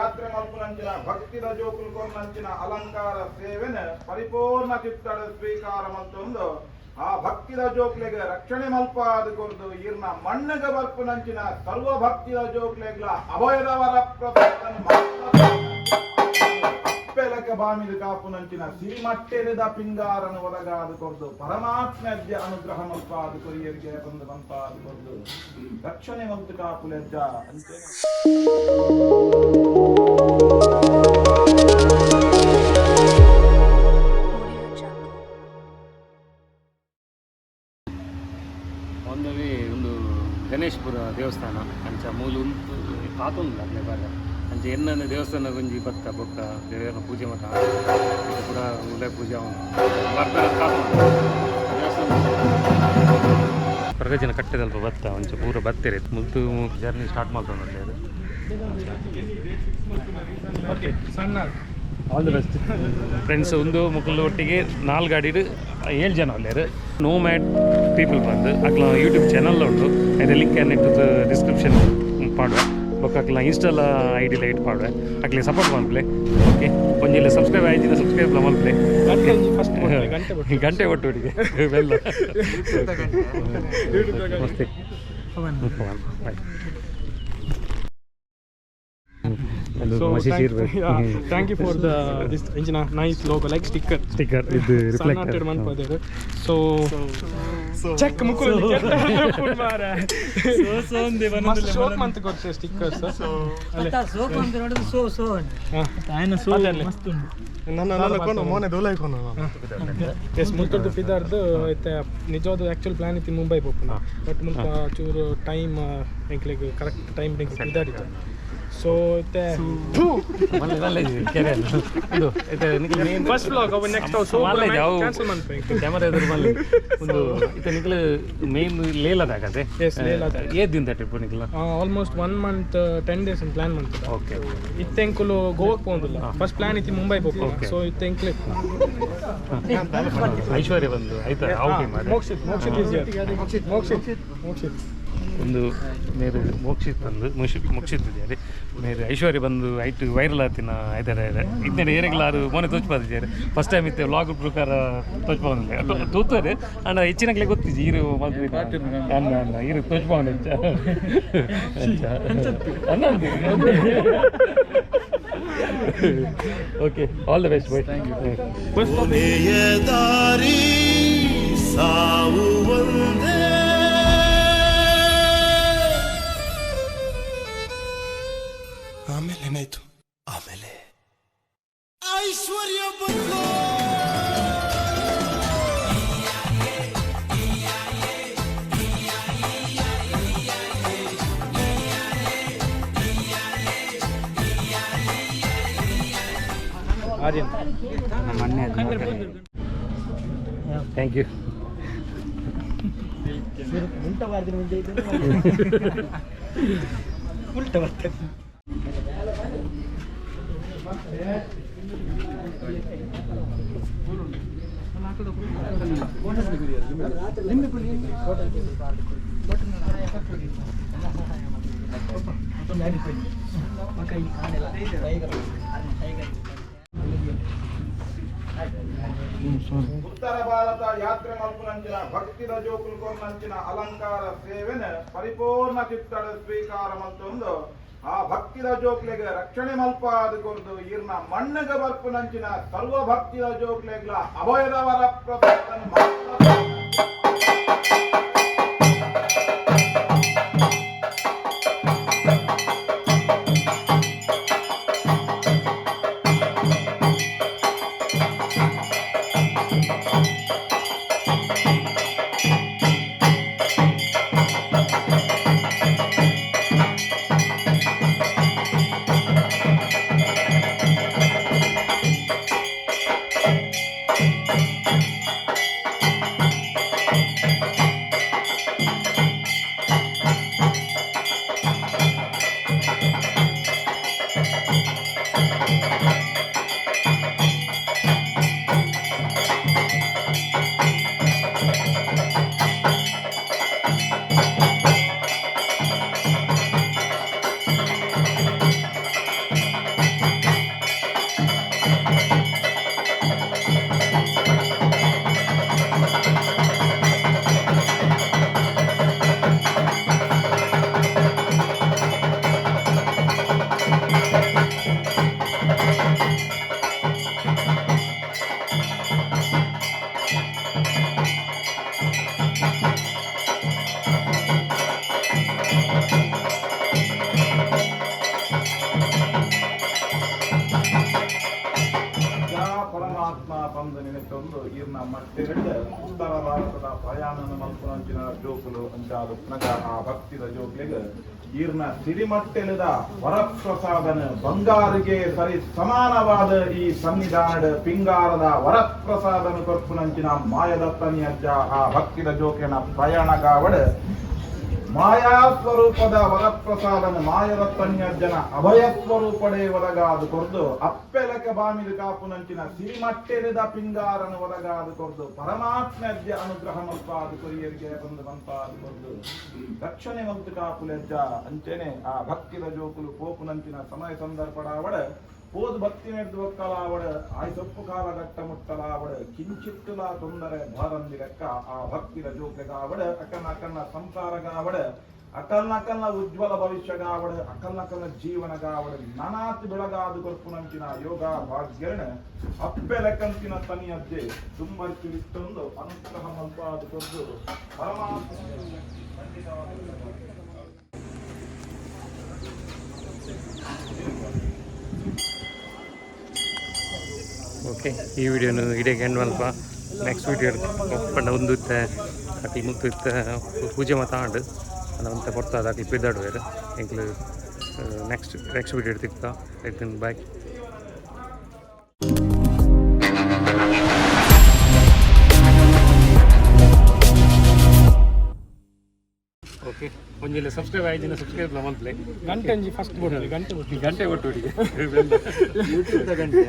ಯಾತ್ರೆ ಮಲ್ಪುನಂಚಿನ ಭಕ್ತಿದ ಜೋಕುಲು ಕೊರ್ನಂಚಿನ ಅಲಂಕಾರ ಸೇವೆನ ಪರಿಪೂರ್ಣ ಚಿತ್ತಡ ಸ್ವೀಕಾರ ಮಲ್ತೊಂದು ಆ ಭಕ್ತಿದ ಜೋಕ್ಲೆಗೆ ರಕ್ಷಣೆ ಮಲ್ಪಾದು ಕೊರ್ದು ಇರ್ನ ಮಣ್ಣಗ ಬರ್ಪುನಂಚಿನ ಸರ್ವ ಭಕ್ತಿದ ಜೋಕ್ಲೆಗ್ಲ ಅಭಯದವರ ಪೆಲಕ ಬಾಮಿದು ಕಾಪುನಂಚಿನ ಸಿರಿಮಟ್ಟೆರೆದ ಪಿಂಗಾರನ ಒದಗಾದು ಕೊರ್ದು ಪರಮಾತ್ಮಜ್ಜ ಅನುಗ್ರಹ ಮಲ್ಪಾದು ಕೊರಿಯರಿಗೆ ಬಂದು ಮಲ್ಪಾದು ಕೊರ್ದು ರಕ್ಷಣೆ ಮಲ್ತು ಕಾಪುಲೆಜ್ಜ ಅಂತೆ ಒಂದಲ್ಲಿ ಒಂದು ಗಣೇಶಪುರ ದೇವಸ್ಥಾನ ಅಂಚ ಮೂಲ ಉಂಟು ಪಾತೊಂದು ಅಲ್ಲೇ ಬಾರ ಅಂಚೆ ಎನ್ನ ದೇವಸ್ಥಾನ ಒಂಜಿ ಬತ್ತ ಬೊಕ್ಕ ದೇವರ ಪೂಜೆ ಮತ ಇದು ಕೂಡ ಒಳ್ಳೆ ಪೂಜೆ ಪ್ರಗಜನ ಕಟ್ಟೆದಲ್ಪ ಬತ್ತ ಒಂಚ ಪೂರ ಬತ್ತೇರಿ ಮುಲ್ತು ಜರ್ನಿ ಸ್ಟಾರ್ಟ್ ಮಾಡ್ಕೊಂಡು ಅದು ಆಲ್ ದಿ ಬೆಸ್ಟ್ ಫ್ರೆಂಡ್ಸ್ ಒಂದು ಮುಕ್ಕಲು ಒಟ್ಟಿಗೆ 4 ಗಾಡಿಡು 7 ಜನ ಅಲ್ಲೇರು ನೋಮ್ಯಾಡ್ ಪೀಪಲ್ ಬಂದು ಅಕ್ಲ ಯೂಟ್ಯೂಬ್ ಚಾನಲ್ ಉಂಟು ಅದೇ ಲಿಂಕ್ ಇಟ್ಟು ಡಿಸ್ಕ್ರಿಪ್ಷನ್ ಮಾಡುವ ಬೊಕ್ಕ ಅಕ್ಲ ಇನ್ಸ್ಟಾಲ ಐ ಡಿಲ ಇಟ್ಟು ಮಾಡುವೆ ಅಕ್ಲೆ ಸಪೋರ್ಟ್ ಮಾಡ್ಲೆ ಓಕೆ ಒಂಜಿಲ್ಲ ಸಬ್ಸ್ಕ್ರೈಬ್ ಆಯ್ತಿನ ಸಬ್ಸ್ಕ್ರೈಬ್ ಮಾಡ್ಲೆ ಗಂಟೆ ಒಟ್ಟೊಟ್ಟಿಗೆ ಬೆಲ್ಲ ನಮಸ್ತೆ ಬಾಯ್. So thank you for this nice logo like sticker ಇದು SUNART manpadere so check mukulu ketta full mara so onde vanadu shock mant korse stickers so ata shock ante nodu so ayna so mast undu ನನ್ನ ಕೊಂಡು ಮೋನೆ ದೋಲೈ ಕೊಂಡು S ಮುಲ್ತುರ್ದು ಪಿದಾರ್ದು ಐತೆ ನಿಜವಾದ ಆಕ್ಚುअल plan ಇತ್ತು Mumbai ಹೋಗ್ನ but ಮುಲ್ಪ ಚೂರು ಟೈಮ್ ಎಂಕ್ಲೆಗ್ ಕರೆಕ್ಟ್ ಟೈಮ್ ಡಿಂಗ್ ಪಿದಾರಿತ್ತು ಸೊ ಇತ್ತೆ ಇದು ಫಸ್ಟ್ ವ್ಲಾಗ್ ಅವ ನೆಕ್ಸ್ಟ್ ಸೊ ಕ್ಯಾನ್ಸಲ್ ಮಾಡ್ಬೇಕು ಕ್ಯಾಮರಾ ಎದುರು ಬಂದು ಒಂದು ಇತ್ತೆ ನಿಕಲು ಮೇನ್ ಲೇ ಲದಾಖ್ ಅದೇ ಎಸ್ ಲೇ ಲದಾಖ್ ಏದಿಂದ ಟ್ರಿಪ್ ನಿಕಲು ಆಲ್ಮೋಸ್ಟ್ 1 ಮಂತ್ 10 ಡೇಸ್ ಪ್ಲಾನ್ ಮಾಡ್ತಿದ್ದೆ ಓಕೆ ಇತ್ತೆಂಕುಲು ಗೋವಾಕ್ಕೆ ಹೋಗೋದಿಲ್ಲ ಫಸ್ಟ್ ಪ್ಲಾನ್ ಇತ್ತು ಮುಂಬೈ ಹೋಗ್ಬೇಕು ಸೊ ಇತ್ತೆಂಕ್ಲೆ ಐಶ್ವರ್ಯ ಬಂದು ಆಯ್ತಾ ಮೋಕ್ಷಿತ್ ಒಂದು ಮೇರೆ ಮೋಕ್ಷಿತ್ ಬಂದು ಮುಕ್ಷಿತ್ ಇದ್ದಾರೆ ಮೇರೆ ಐಶ್ವರ್ಯ ಬಂದು ಐಟು ವೈರಲ್ ಆತಿನ ಇದ್ದಾರೆ ಇದನ್ನೇ ಏರೆಗ್ಲಾರು ಮೊನ್ನೆ ತೋಚ್ಪಾದಿದ್ದಾರೆ ಫಸ್ಟ್ ಟೈಮ್ ಇತ್ತೆ ವ್ಲಾಗ್ ಪ್ರಕಾರ ತೋಚ್ಪಾವಂದಿಲ್ಲ ತೂತಾರೆ ಅಂಡ ಹೆಚ್ಚಿನಗ್ಲೆ ಗೊತ್ತಿದ್ದೆ ಈರು ಅನ್ನ ಈರು ತೋಚ್ಪಾವಂದ okay all the best bye. Thank you. ಆಮೇಲೆ ಏನಾಯ್ತು? ಆಮೇಲೆ ಐಶ್ವರ್ಯ ಬಂದು ಆರ್ಯನ್ ನಮ್ಮ ಅಣ್ಣ. Thank you. ಉಲ್ಟ ಬರ್ತೀನಿ ಮುಂದೆ ಉಲ್ಟ ಬರ್ತದೆ. ಉತ್ತರ ಭಾರತ ಯಾತ್ರೆ ಮಲ್ಪುನಂಚಿನ ಭಕ್ತಿದ ಜೋಕುಲು ಕೊರ್ನಂಚಿನ ಅಲಂಕಾರ ಸೇವೆನ ಪರಿಪೂರ್ಣ ಚಿತ್ತಡ ಸ್ವೀಕಾರ ಮಲ್ತೊಂದು ಆ ಭಕ್ತಿದ ಜೋಕ್ಲೆಗೆ ರಕ್ಷಣೆ ಮಲ್ಪಾದು ಕೊರ್ದು ಇರ್ನ ಮಣ್ಣಗ ಬರ್ಪುನಂಚಿನ ಸರ್ವ ಭಕ್ತಿದ ಜೋಕ್ಲೆಗ್ಲ ಅಭಯದವರ ಪರಮಾತ್ಮ ಬಂದ ನಿಮಿತ್ತೊಂದು ಈರ್ನ ಮಟ್ಟೆರಡು ಉತ್ತರ ಭಾರತದ ಪ್ರಯಾಣನ ಮಲ್ಪುನಂಚಿನ ಜೋಕುಲು ಅಂಚಾದು ಪುನಗ ಆ ಭಕ್ತಿದ ಜೋಕ್ಲಿಗೆ ಈರ್ನ ಸಿರಿಮಟ್ಟೆಲಿದ ವರಪ್ರಸಾದನ ಬಂಗಾರಿಗೆ ಸರಿ ಸಮಾನವಾದ ಈ ಸನ್ನಿಧಾನದ ಪಿಂಗಾರದ ವರಪ್ರಸಾದನ ಕೊರ್ಪುನಂಚಿನ ಮಾಯದತ್ತನಿ ಅಜ್ಜ ಆ ಭಕ್ತಿದ ಜೋಕಿನ ಪ್ರಯಾಣಗಾವಡ ಮಾಯಾ ಸ್ವರೂಪದ ವರಪ್ರಸಾದನ ಮಾಯದತ್ತನ್ಯಜ್ಜನ ಅಭಯ ಸ್ವರೂಪಡೆ ಒದಗಾದು ಕೊರ್ದು ಅಪ್ಪೆಲಕ ಬಾಮಿದು ಕಾಪುನಂಚಿನ ಸಿರಿಮಟ್ಟೆರಿದ ಪಿಂಗಾರನ ಒದಗಾದು ಕೊರ್ದು ಪರಮಾತ್ಮಜ್ಜ ಅನುಗ್ರಹ ಮಲ್ಪಾದು ಕೊರಿಯರಿಗೆ ಬಂದು ಮಂಪಾದು ಕೊರ್ದು ರಕ್ಷಣೆ ಮಂತು ಕಾಪುಲೆಜ್ಜ ಅಂಚೆನೆ ಆ ಭಕ್ತಿದ ಜೋಕುಲು ಪೋಪುನಂಚಿನ ಸಮಯ ಸಂದರ್ಭಡಾವಡ ಹೋದ್ ಭಕ್ತಿ ನಡೆದು ಒಕ್ಕಲಾವಡ ಆಯ್ಸೊಪ್ಪು ಕಾಲ ಗಟ್ಟ ಮುಟ್ಟಲಾವಡ ಕಿಂಚಿತ್ತುಲ ತೊಂದರೆ ಭಾರಂದಿ ಲೆಕ್ಕ ಆ ಭಕ್ತಿದ ಜೋಕೆಗಾವಡ ಅಕನ್ನ ಸಂಸಾರಗಾವಡ ಅಕಲ್ನಕಲ್ನ ಉಜ್ವಲ ಭವಿಷ್ಯಗಾವಡ ಅಕಲ್ನಕಲ್ನ ಜೀವನಗಾವಡ ನಾನಾತಿ ಬೆಳಗಾದು ಕೊರ್ಪುನಂಚಿನ ಯೋಗ ಭಾಗ್ಯರಣ ಅಪ್ಪೆ ಲೆಕ್ಕಂತಿನ ತನಿಯಜ್ಜೆ ತುಂಬರಿಸಿರಿತ್ತೊಂದು ಅನುಗ್ರಹ ಮಲ್ಪಾದು ಕೊರ್ದು ಪರಮಾತ್ಮ ಓಕೆ ಈ ವಿಡಿಯೋನು ಇಡೀಗೆ ಎಂಡ್ ಮಲ್ಪ ನೆಕ್ಸ್ಟ್ ವಿಡಿಯೋ ಪಂಡ ಒಂದು ಅಕಲ್ ಮುತ್ತು ಪೂಜೆ ಮಾತಾಂಡು ಅದಂತ ಕೊಡ್ತಾದ ಅಕಲ್ ಪಿದ್ದಾಡುವೇರು ಎಂಕ್ಲು ನೆಕ್ಸ್ಟ್ ವಿಡಿಯೋ ತಿಕ್ತಾ ಎಕ್ದಿನ ಬಾಯ್. ಓಕೆ ಒಂಜಿಲ್ಲ ಸಬ್ಸ್ಕ್ರೈಬ್ ಆಯ್ತು ಸಬ್ಸ್ಕ್ರೈಬ್ ಮಂತ್ಲಿ ಗಂಟೆ ಫಸ್ಟ್ ಬೋರ್ಡ್ ಗಂಟೆ ಒಟ್ಟು ಯೂಟ್ಯೂಬ್ ದ ಗಂಟೆ